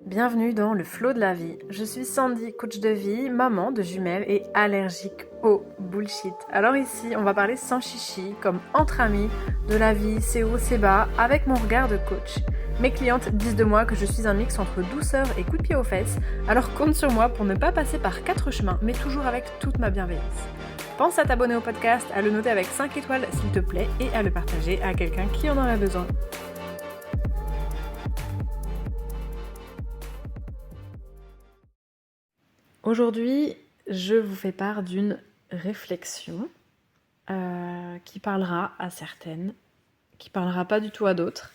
Bienvenue dans le flow de la vie. Je suis Sandy, coach de vie, maman de jumelles et allergique au bullshit. Alors ici, on va parler sans chichi, comme entre amis, de la vie, ses hauts, ses bas, avec mon regard de coach. Mes clientes disent de moi que je suis un mix entre douceur et coup de pied aux fesses, alors compte sur moi pour ne pas passer par 4 chemins, mais toujours avec toute ma bienveillance. Pense à t'abonner au podcast, à le noter avec 5 étoiles s'il te plaît et à le partager à quelqu'un qui en aurait besoin. Aujourd'hui, je vous fais part d'une réflexion qui parlera à certaines, qui parlera pas du tout à d'autres.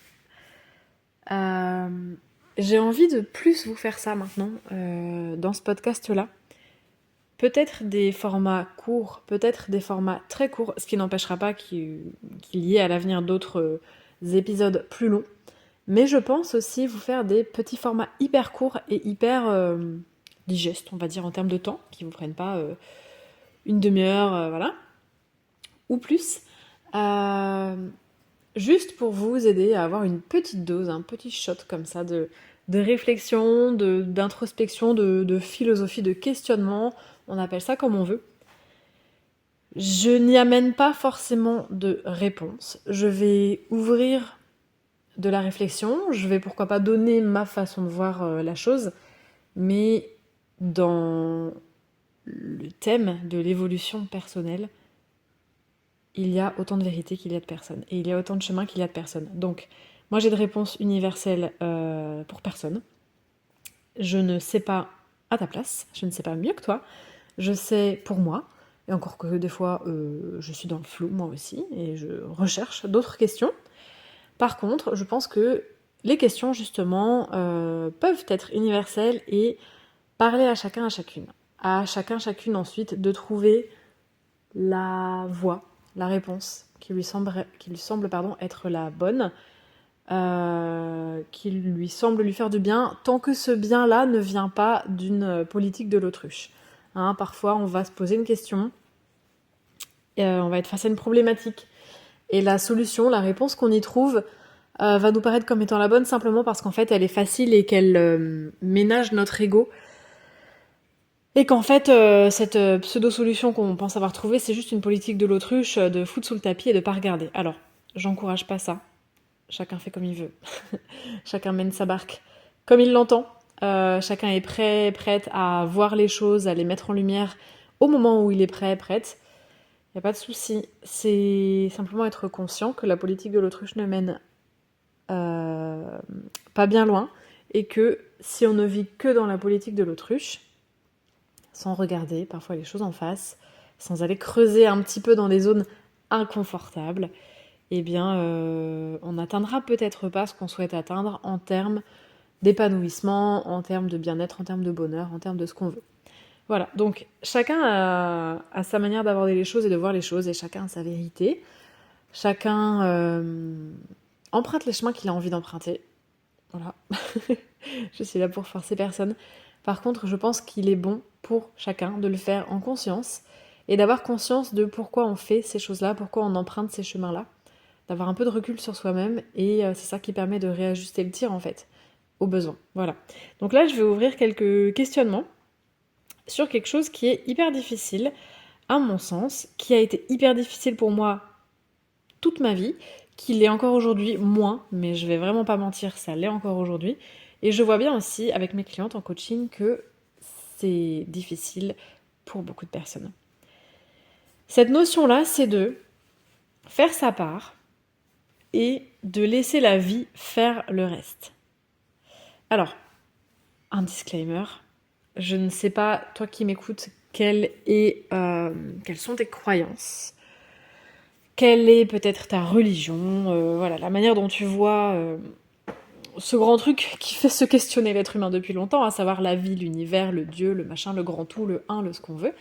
J'ai envie de plus vous faire ça maintenant dans ce podcast-là. Peut-être des formats courts, peut-être des formats très courts, ce qui n'empêchera pas qu'il y ait à l'avenir d'autres épisodes plus longs. Mais je pense aussi vous faire des petits formats hyper courts et hyper digestes, on va dire, en termes de temps, qui vous prennent pas une demi-heure, voilà, ou plus. Juste pour vous aider à avoir une petite dose, un petit shot comme ça de réflexion, d'introspection, de philosophie, de questionnement, on appelle ça comme on veut. Je n'y amène pas forcément de réponse. Je vais ouvrir de la réflexion, je vais pourquoi pas donner ma façon de voir la chose, mais dans le thème de l'évolution personnelle, il y a autant de vérité qu'il y a de personnes, et il y a autant de chemins qu'il y a de personnes. Donc, moi j'ai de réponses universelles pour personne. Je ne sais pas à ta place, je ne sais pas mieux que toi, je sais pour moi, et encore que des fois je suis dans le flou moi aussi, et je recherche d'autres questions. Par contre, je pense que les questions justement peuvent être universelles et parler à chacun, à chacune. À chacun, chacune ensuite de trouver la voie, la réponse qui lui semble être la bonne, qui lui semble lui faire du bien, tant que ce bien-là ne vient pas d'une politique de l'autruche. Hein, parfois, on va se poser une question, on va être face à une problématique, et la solution, la réponse qu'on y trouve, va nous paraître comme étant la bonne simplement parce qu'en fait, elle est facile et qu'elle ménage notre ego. Et qu'en fait, cette pseudo-solution qu'on pense avoir trouvée, c'est juste une politique de l'autruche, de foutre sous le tapis et de pas regarder. Alors, j'encourage pas ça. Chacun fait comme il veut. Chacun mène sa barque comme il l'entend. Chacun est prête à voir les choses, à les mettre en lumière au moment où il est prêt, prête. Y a pas de souci. C'est simplement être conscient que la politique de l'autruche ne mène pas bien loin et que si on ne vit que dans la politique de l'autruche, sans regarder parfois les choses en face, sans aller creuser un petit peu dans des zones inconfortables, eh bien, on n'atteindra peut-être pas ce qu'on souhaite atteindre en termes d'épanouissement, en termes de bien-être, en termes de bonheur, en termes de ce qu'on veut. Voilà, donc chacun a sa manière d'aborder les choses et de voir les choses, et chacun a sa vérité. Chacun emprunte les chemins qu'il a envie d'emprunter. Voilà. Je suis là pour forcer personne. Par contre, je pense qu'il est bon pour chacun de le faire en conscience et d'avoir conscience de pourquoi on fait ces choses-là, pourquoi on emprunte ces chemins-là, d'avoir un peu de recul sur soi-même, et c'est ça qui permet de réajuster le tir en fait, au besoin. Voilà. Donc là, je vais ouvrir quelques questionnements sur quelque chose qui est hyper difficile, à mon sens, qui a été hyper difficile pour moi toute ma vie, qui l'est encore aujourd'hui moins, mais je vais vraiment pas mentir, ça l'est encore aujourd'hui. Et je vois bien aussi avec mes clientes en coaching que c'est difficile pour beaucoup de personnes. Cette notion-là, c'est de faire sa part et de laisser la vie faire le reste. Alors, un disclaimer, je ne sais pas, toi qui m'écoutes, quelles sont tes croyances, quelle est peut-être ta religion, voilà, la manière dont tu vois ce grand truc qui fait se questionner l'être humain depuis longtemps, à savoir la vie, l'univers, le Dieu, le machin, le grand tout, le un, le ce qu'on veut.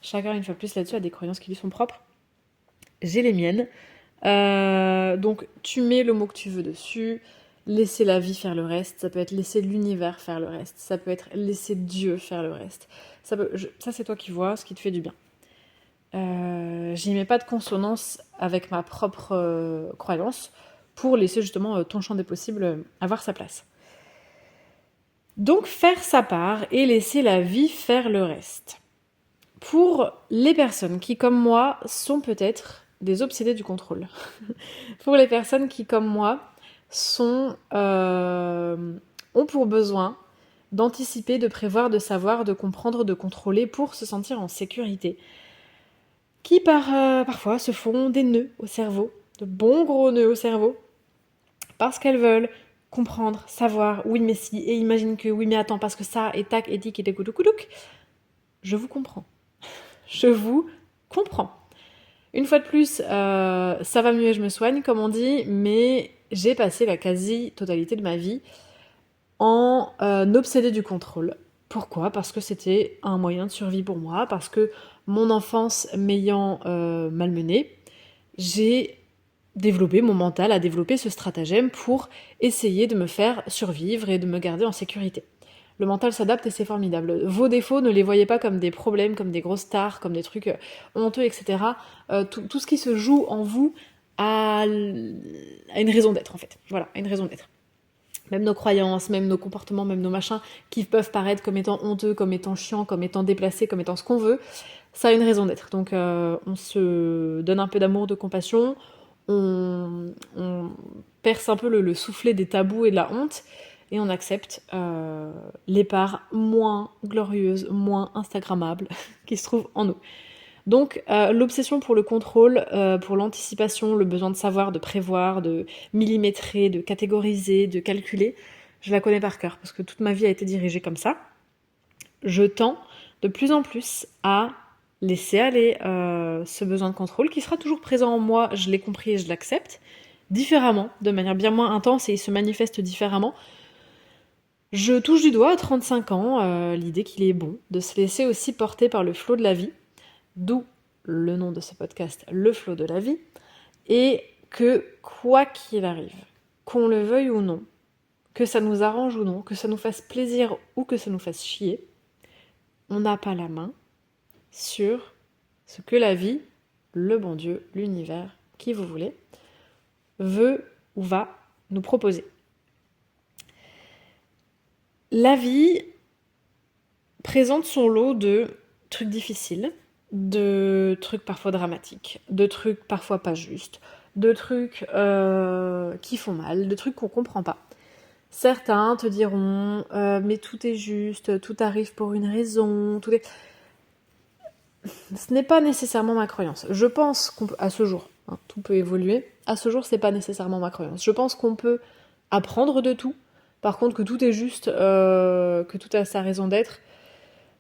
Chacun, une fois plus là-dessus, a des croyances qui lui sont propres. J'ai les miennes. Donc, tu mets le mot que tu veux dessus. Laisser la vie faire le reste. Ça peut être laisser l'univers faire le reste. Ça peut être laisser Dieu faire le reste. Ça, c'est toi qui vois ce qui te fait du bien. J'y mets pas de consonance avec ma propre croyance pour laisser justement ton champ des possibles avoir sa place. Donc faire sa part et laisser la vie faire le reste. Pour les personnes qui, comme moi, sont peut-être des obsédés du contrôle. Pour les personnes qui, comme moi, ont pour besoin d'anticiper, de prévoir, de savoir, de comprendre, de contrôler pour se sentir en sécurité, qui parfois se font des nœuds au cerveau, de bons gros nœuds au cerveau, parce qu'elles veulent comprendre, savoir, oui mais si, et imagine que, oui mais attends, parce que ça, et tac, et tic, et découdoucoudouk. Je vous comprends. Je vous comprends. Une fois de plus, ça va mieux et je me soigne, comme on dit, mais j'ai passé la quasi-totalité de ma vie en obsédé du contrôle. Pourquoi ? Parce que c'était un moyen de survie pour moi, parce que mon enfance m'ayant malmenée, j'ai développé, mon mental a développé ce stratagème pour essayer de me faire survivre et de me garder en sécurité. Le mental s'adapte et c'est formidable. Vos défauts, ne les voyez pas comme des problèmes, comme des grosses tares, comme des trucs honteux, etc. Tout ce qui se joue en vous a une raison d'être, en fait. Voilà, a une raison d'être. Même nos croyances, même nos comportements, même nos machins, qui peuvent paraître comme étant honteux, comme étant chiants, comme étant déplacés, comme étant ce qu'on veut, ça a une raison d'être. Donc on se donne un peu d'amour, de compassion, on perce un peu le soufflet des tabous et de la honte, et on accepte les parts moins glorieuses, moins instagrammables qui se trouvent en nous. Donc l'obsession pour le contrôle, pour l'anticipation, le besoin de savoir, de prévoir, de millimétrer, de catégoriser, de calculer, je la connais par cœur parce que toute ma vie a été dirigée comme ça. Je tends de plus en plus à laisser aller ce besoin de contrôle qui sera toujours présent en moi, je l'ai compris et je l'accepte, différemment, de manière bien moins intense et il se manifeste différemment. Je touche du doigt à 35 ans l'idée qu'il est bon de se laisser aussi porter par le flot de la vie, d'où le nom de ce podcast, le flot de la vie, et que quoi qu'il arrive, qu'on le veuille ou non, que ça nous arrange ou non, que ça nous fasse plaisir ou que ça nous fasse chier, on n'a pas la main sur ce que la vie, le bon Dieu, l'univers, qui vous voulez, veut ou va nous proposer. La vie présente son lot de trucs difficiles, de trucs parfois dramatiques, de trucs parfois pas justes, de trucs qui font mal, de trucs qu'on comprend pas. Certains te diront mais tout est juste, tout arrive pour une raison, tout est... Ce n'est pas nécessairement ma croyance. Je pense qu'à ce jour, tout peut évoluer, à ce jour c'est pas nécessairement ma croyance. Je pense qu'on peut apprendre de tout, par contre que tout est juste, que tout a sa raison d'être,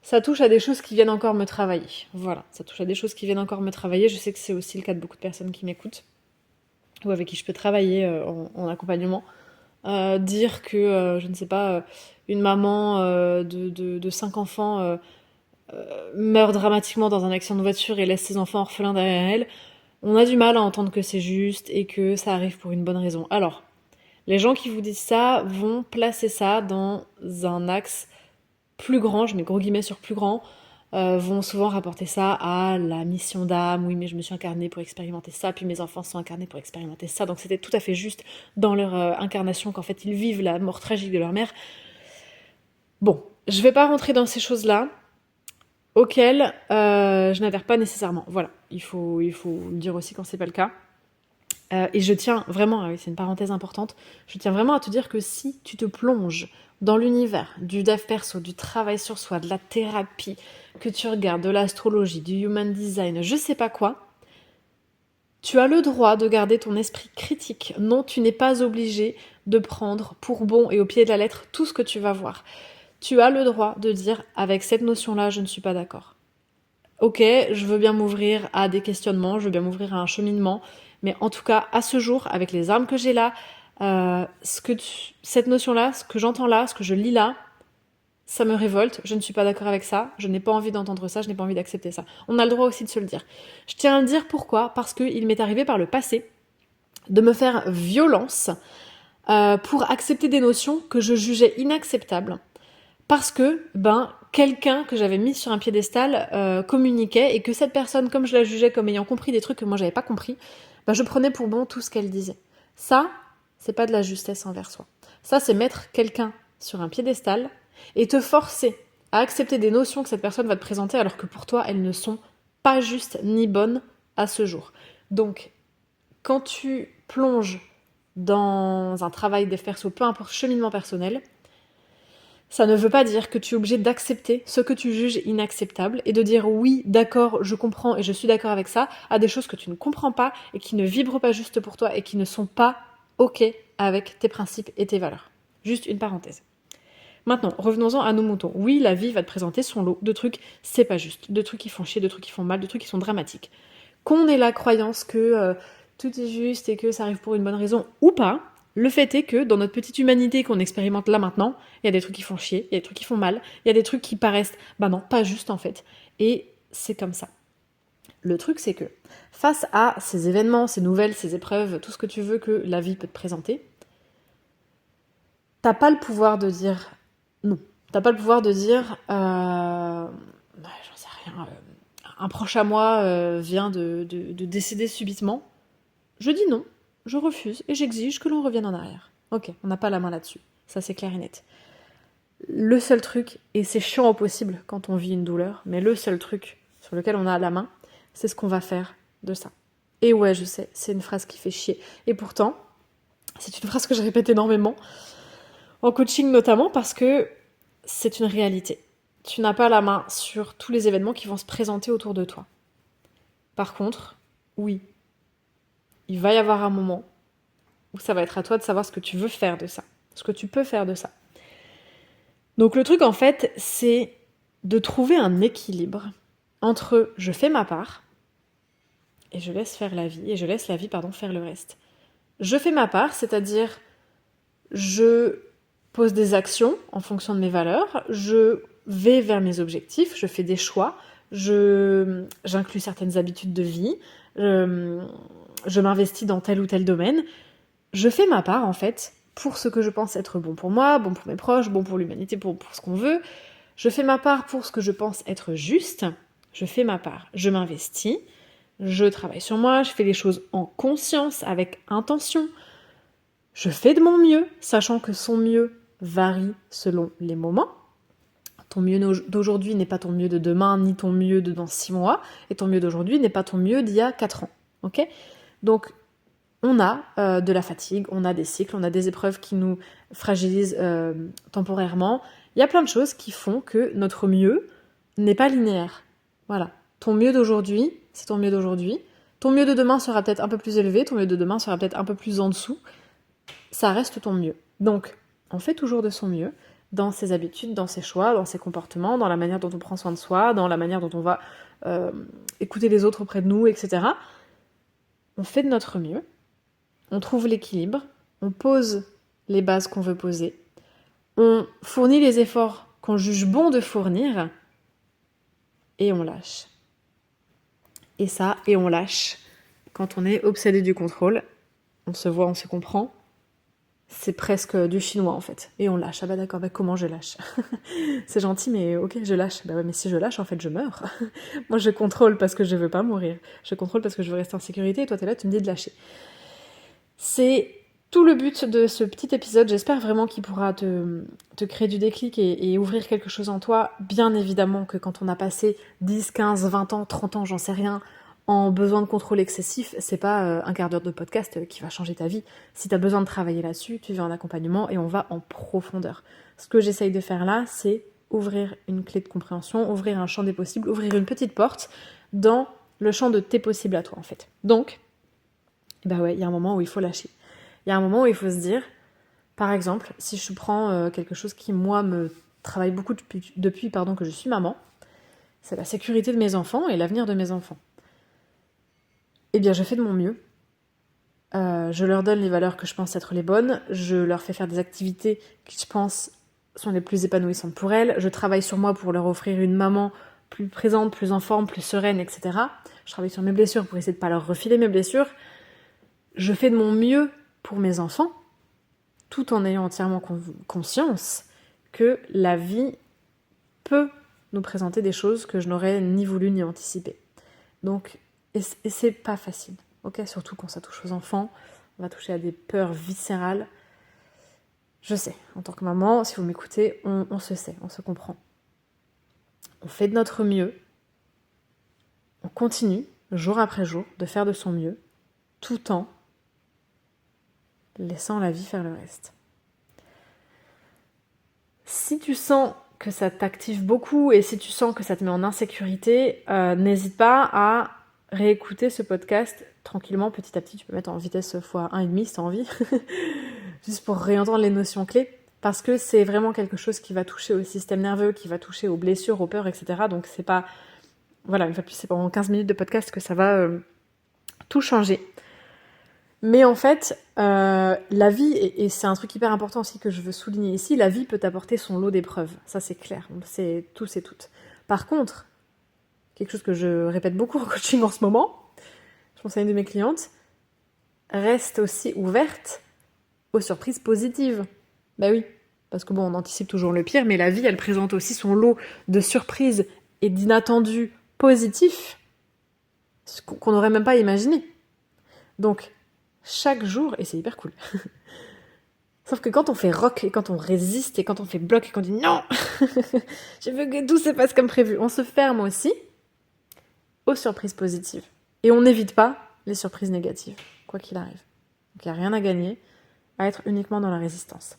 ça touche à des choses qui viennent encore me travailler. Voilà, ça touche à des choses qui viennent encore me travailler. Je sais que c'est aussi le cas de beaucoup de personnes qui m'écoutent, ou avec qui je peux travailler en accompagnement. Dire que, je ne sais pas, une maman de 5 enfants meurt dramatiquement dans un accident de voiture et laisse ses enfants orphelins derrière elle, on a du mal à entendre que c'est juste et que ça arrive pour une bonne raison. Alors, les gens qui vous disent ça vont placer ça dans un axe plus grand, je mets gros guillemets sur plus grand, vont souvent rapporter ça à la mission d'âme, oui mais je me suis incarnée pour expérimenter ça, puis mes enfants sont incarnés pour expérimenter ça, donc c'était tout à fait juste dans leur incarnation qu'en fait ils vivent la mort tragique de leur mère. Bon, je vais pas rentrer dans ces choses-là, auxquelles je n'adhère pas nécessairement. Voilà, il faut le dire aussi quand c'est pas le cas. Et je tiens vraiment, c'est une parenthèse importante, je tiens vraiment à te dire que si tu te plonges dans l'univers du dev perso, du travail sur soi, de la thérapie, que tu regardes de l'astrologie, du human design, je sais pas quoi, tu as le droit de garder ton esprit critique. Non, tu n'es pas obligé de prendre pour bon et au pied de la lettre tout ce que tu vas voir. Tu as le droit de dire, avec cette notion-là, je ne suis pas d'accord. Ok, je veux bien m'ouvrir à des questionnements, je veux bien m'ouvrir à un cheminement, mais en tout cas, à ce jour, avec les armes que j'ai là, cette notion-là, ce que j'entends là, ce que je lis là, ça me révolte, je ne suis pas d'accord avec ça, je n'ai pas envie d'entendre ça, je n'ai pas envie d'accepter ça. On a le droit aussi de se le dire. Je tiens à le dire pourquoi ? Parce qu'il m'est arrivé par le passé de me faire violence pour accepter des notions que je jugeais inacceptables. Parce que, quelqu'un que j'avais mis sur un piédestal communiquait et que cette personne, comme je la jugeais comme ayant compris des trucs que moi j'avais pas compris, je prenais pour bon tout ce qu'elle disait. Ça, c'est pas de la justesse envers soi. Ça, c'est mettre quelqu'un sur un piédestal Et te forcer à accepter des notions que cette personne va te présenter alors que pour toi, elles ne sont pas justes ni bonnes à ce jour. Donc, quand tu plonges dans un travail dev perso, peu importe cheminement personnel, ça ne veut pas dire que tu es obligé d'accepter ce que tu juges inacceptable et de dire oui, d'accord, je comprends et je suis d'accord avec ça, à des choses que tu ne comprends pas et qui ne vibrent pas juste pour toi et qui ne sont pas OK avec tes principes et tes valeurs. Juste une parenthèse. Maintenant, revenons-en à nos moutons. Oui, la vie va te présenter son lot de trucs, c'est pas juste, de trucs qui font chier, de trucs qui font mal, de trucs qui sont dramatiques. Qu'on ait la croyance que tout est juste et que ça arrive pour une bonne raison ou pas, le fait est que dans notre petite humanité qu'on expérimente là maintenant, il y a des trucs qui font chier, il y a des trucs qui font mal, il y a des trucs qui paraissent, bah non, pas juste en fait. Et c'est comme ça. Le truc, c'est que face à ces événements, ces nouvelles, ces épreuves, tout ce que tu veux que la vie peut te présenter, t'as pas le pouvoir de dire non. T'as pas le pouvoir de dire j'en sais rien, un proche à moi vient de décéder subitement. Je dis non, je refuse et j'exige que l'on revienne en arrière. Ok, on n'a pas la main là-dessus. Ça, c'est clair et net. Le seul truc, et c'est chiant au possible quand on vit une douleur, mais le seul truc sur lequel on a la main, c'est ce qu'on va faire de ça. Et ouais, je sais, c'est une phrase qui fait chier. Et pourtant, c'est une phrase que je répète énormément, en coaching notamment, parce que c'est une réalité. Tu n'as pas la main sur tous les événements qui vont se présenter autour de toi. Par contre, oui, il va y avoir un moment où ça va être à toi de savoir ce que tu veux faire de ça, ce que tu peux faire de ça. Donc le truc en fait, c'est de trouver un équilibre entre je fais ma part et je laisse faire la vie, et je laisse la vie faire le reste. Je fais ma part, c'est-à-dire je pose des actions en fonction de mes valeurs, je vais vers mes objectifs, je fais des choix, j'inclus certaines habitudes de vie, je m'investis dans tel ou tel domaine. Je fais ma part, en fait, pour ce que je pense être bon pour moi, bon pour mes proches, bon pour l'humanité, pour ce qu'on veut. Je fais ma part pour ce que je pense être juste. Je fais ma part. Je m'investis. Je travaille sur moi. Je fais les choses en conscience, avec intention. Je fais de mon mieux, sachant que son mieux varie selon les moments. Ton mieux d'aujourd'hui n'est pas ton mieux de demain, ni ton mieux de dans 6 mois. Et ton mieux d'aujourd'hui n'est pas ton mieux d'il y a 4 ans. Ok ? Donc, on a de la fatigue, on a des cycles, on a des épreuves qui nous fragilisent temporairement. Il y a plein de choses qui font que notre mieux n'est pas linéaire. Voilà. Ton mieux d'aujourd'hui, c'est ton mieux d'aujourd'hui. Ton mieux de demain sera peut-être un peu plus élevé, ton mieux de demain sera peut-être un peu plus en dessous. Ça reste ton mieux. Donc, on fait toujours de son mieux dans ses habitudes, dans ses choix, dans ses comportements, dans la manière dont on prend soin de soi, dans la manière dont on va écouter les autres auprès de nous, etc. On fait de notre mieux. On trouve l'équilibre, on pose les bases qu'on veut poser, on fournit les efforts qu'on juge bon de fournir, et on lâche. Et ça, et on lâche. Quand on est obsédé du contrôle, on se voit, on se comprend, c'est presque du chinois en fait. Et on lâche. Ah bah d'accord, bah comment je lâche? C'est gentil, mais ok, je lâche. Bah ouais, mais si je lâche, en fait, je meurs. Moi, je contrôle parce que je veux pas mourir. Je contrôle parce que je veux rester en sécurité, et toi, t'es là, tu me dis de lâcher. C'est tout le but de ce petit épisode. J'espère vraiment qu'il pourra te créer du déclic et ouvrir quelque chose en toi. Bien évidemment que quand on a passé 10, 15, 20 ans, 30 ans, j'en sais rien, en besoin de contrôle excessif, c'est pas un quart d'heure de podcast qui va changer ta vie. Si t'as besoin de travailler là-dessus, tu viens en accompagnement et on va en profondeur. Ce que j'essaye de faire là, c'est ouvrir une clé de compréhension, ouvrir un champ des possibles, ouvrir une petite porte dans le champ de tes possibles à toi, en fait. Donc, bah ouais, il y a un moment où il faut lâcher. Il y a un moment où il faut se dire, par exemple, si je prends quelque chose qui, moi, me travaille beaucoup depuis que je suis maman, c'est la sécurité de mes enfants et l'avenir de mes enfants. Eh bien, je fais de mon mieux. Je leur donne les valeurs que je pense être les bonnes. Je leur fais faire des activités qui, je pense, sont les plus épanouissantes pour elles. Je travaille sur moi pour leur offrir une maman plus présente, plus en forme, plus sereine, etc. Je travaille sur mes blessures pour essayer de ne pas leur refiler mes blessures. Je fais de mon mieux pour mes enfants, tout en ayant entièrement conscience que la vie peut nous présenter des choses que je n'aurais ni voulu ni anticipé. Donc, et c'est pas facile, ok ? Surtout quand ça touche aux enfants, on va toucher à des peurs viscérales. Je sais, en tant que maman, si vous m'écoutez, on se sait, on se comprend. On fait de notre mieux, on continue, jour après jour, de faire de son mieux, tout en laissant la vie faire le reste. Si tu sens que ça t'active beaucoup et si tu sens que ça te met en insécurité, n'hésite pas à réécouter ce podcast tranquillement, petit à petit. Tu peux mettre en vitesse x1,5 si tu as envie, juste pour réentendre les notions clés, parce que c'est vraiment quelque chose qui va toucher au système nerveux, qui va toucher aux blessures, aux peurs, etc. Donc c'est pas... Voilà, une fois de plus, c'est pendant 15 minutes de podcast que ça va tout changer. Mais en fait, la vie, et c'est un truc hyper important aussi que je veux souligner ici, la vie peut t'apporter son lot d'épreuves. Ça, c'est clair. On le sait tous et toutes. Par contre, quelque chose que je répète beaucoup en coaching en ce moment, je pense à une de mes clientes, reste aussi ouverte aux surprises positives. Bah oui, parce que bon, on anticipe toujours le pire, mais la vie, elle présente aussi son lot de surprises et d'inattendus positifs qu'on n'aurait même pas imaginé. Donc, chaque jour, et c'est hyper cool. Sauf que quand on fait rock et quand on résiste et quand on fait bloc et qu'on dit non, je veux que tout se passe comme prévu, on se ferme aussi aux surprises positives. Et on n'évite pas les surprises négatives, quoi qu'il arrive. Donc il n'y a rien à gagner à être uniquement dans la résistance.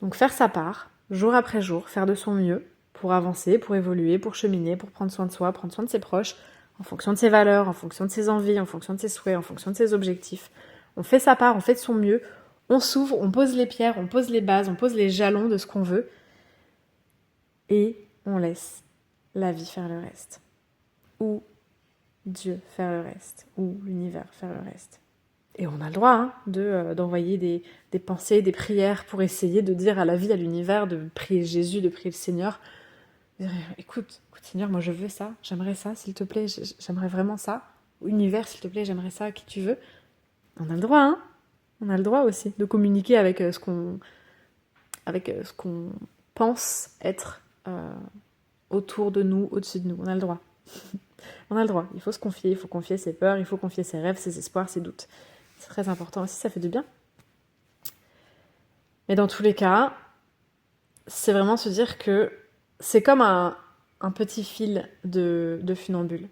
Donc faire sa part, jour après jour, faire de son mieux pour avancer, pour évoluer, pour cheminer, pour prendre soin de soi, prendre soin de ses proches, en fonction de ses valeurs, en fonction de ses envies, en fonction de ses souhaits, en fonction de ses objectifs. On fait sa part, on fait de son mieux, on s'ouvre, on pose les pierres, on pose les bases, on pose les jalons de ce qu'on veut et on laisse la vie faire le reste. Ou Dieu faire le reste, ou l'univers faire le reste. Et on a le droit d'envoyer des pensées, des prières pour essayer de dire à la vie, à l'univers, de prier Jésus, de prier le Seigneur. Écoute Seigneur, moi je veux ça, j'aimerais ça, s'il te plaît, j'aimerais vraiment ça. Univers, s'il te plaît, j'aimerais ça, qui tu veux. On a le droit, on a le droit aussi de communiquer avec ce qu'on pense être autour de nous, au-dessus de nous. On a le droit. On a le droit. Il faut se confier, il faut confier ses peurs, il faut confier ses rêves, ses espoirs, ses doutes. C'est très important aussi, ça fait du bien. Mais dans tous les cas, c'est vraiment se dire que c'est comme un petit fil de funambule.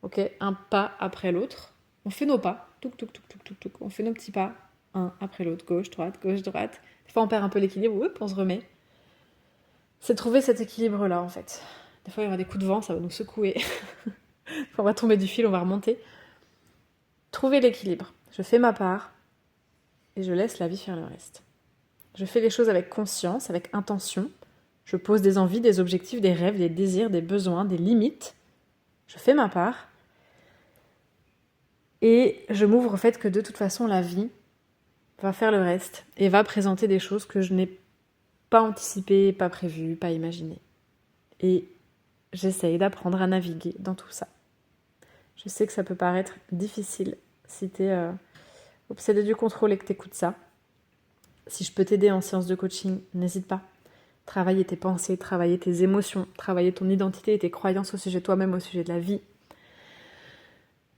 Ok, un pas après l'autre. On fait nos pas, touc, touc, touc, touc, touc, touc. On fait nos petits pas, un après l'autre, gauche, droite, gauche, droite. Des fois, on perd un peu l'équilibre, on se remet. C'est trouver cet équilibre-là, en fait. Des fois, il y aura des coups de vent, ça va nous secouer. On va tomber du fil, on va remonter. Trouver l'équilibre. Je fais ma part et je laisse la vie faire le reste. Je fais les choses avec conscience, avec intention. Je pose des envies, des objectifs, des rêves, des désirs, des besoins, des limites. Je fais ma part. Et je m'ouvre au fait que de toute façon, la vie va faire le reste et va présenter des choses que je n'ai pas anticipées, pas prévues, pas imaginées. Et j'essaye d'apprendre à naviguer dans tout ça. Je sais que ça peut paraître difficile si t'es obsédé du contrôle et que t'écoutes ça. Si je peux t'aider en séance de coaching, n'hésite pas. Travailler tes pensées, travailler tes émotions, travailler ton identité et tes croyances au sujet de toi-même, au sujet de la vie.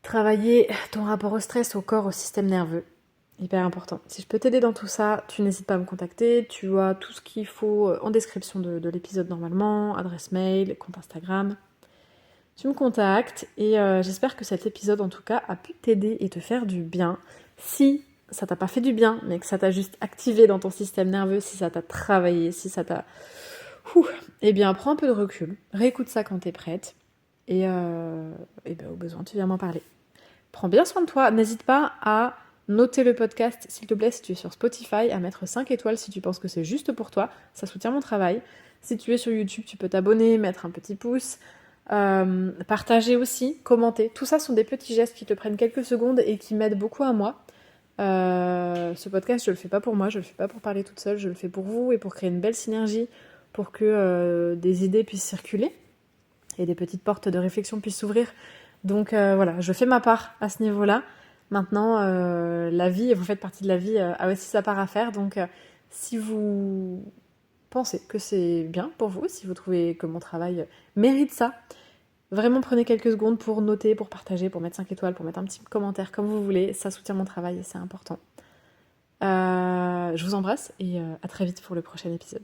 Travailler ton rapport au stress, au corps, au système nerveux. Hyper important. Si je peux t'aider dans tout ça, tu n'hésites pas à me contacter. Tu as tout ce qu'il faut en description de l'épisode normalement, adresse mail, compte Instagram. Tu me contactes et j'espère que cet épisode en tout cas a pu t'aider et te faire du bien. Si ça t'a pas fait du bien, mais que ça t'a juste activé dans ton système nerveux, si ça t'a travaillé, si ça t'a... eh bien prends un peu de recul, réécoute ça quand t'es prête et ben, au besoin tu viens m'en parler. Prends bien soin de toi, n'hésite pas à noter le podcast s'il te plaît si tu es sur Spotify, à mettre 5 étoiles si tu penses que c'est juste pour toi, ça soutient mon travail. Si tu es sur YouTube, tu peux t'abonner, mettre un petit pouce, partager aussi, commenter. Tout ça sont des petits gestes qui te prennent quelques secondes et qui m'aident beaucoup à moi. Ce podcast, je le fais pas pour moi, je le fais pas pour parler toute seule, je le fais pour vous et pour créer une belle synergie, pour que des idées puissent circuler et des petites portes de réflexion puissent s'ouvrir. Donc voilà, je fais ma part à ce niveau-là. Maintenant, la vie, et vous faites partie de la vie, a aussi sa part à faire. Donc si vous pensez que c'est bien pour vous, si vous trouvez que mon travail mérite ça, vraiment prenez quelques secondes pour noter, pour partager, pour mettre 5 étoiles, pour mettre un petit commentaire comme vous voulez. Ça soutient mon travail et c'est important. Je vous embrasse et à très vite pour le prochain épisode.